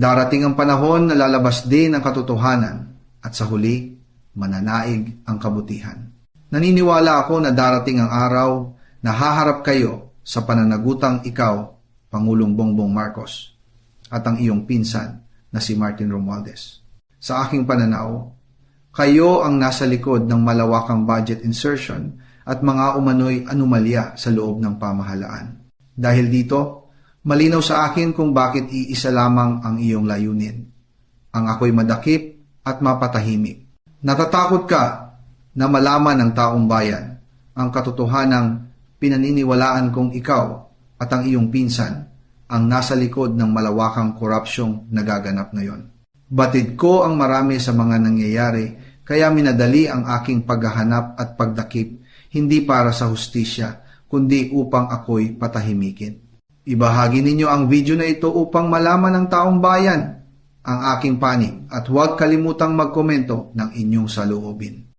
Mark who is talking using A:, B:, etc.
A: Darating ang panahon na lalabas din ang katotohanan at sa huli, mananaig ang kabutihan. Naniniwala ako na darating ang araw na haharap kayo sa pananagutang ikaw, Pangulong Bongbong Marcos, at ang iyong pinsan na si Martin Romualdez. Sa aking pananaw, kayo ang nasa likod ng malawakang budget insertion at mga umano'y anomalya sa loob ng pamahalaan. Dahil dito, malinaw sa akin kung bakit iisa lamang ang iyong layunin. Ang ako'y madakip at mapatahimik. Natatakot ka na malaman ng taong bayan ang katotohanang pinaniniwalaan kong ikaw at ang iyong pinsan ang nasa likod ng malawakang korupsyong nagaganap ngayon. Batid ko ang marami sa mga nangyayari kaya minadali ang aking paghahanap at pagdakip hindi para sa hustisya kundi upang ako'y patahimikin. Ibahagi ninyo ang video na ito upang malaman ng taong bayan ang aking panig at huwag kalimutang magkomento ng inyong saloobin.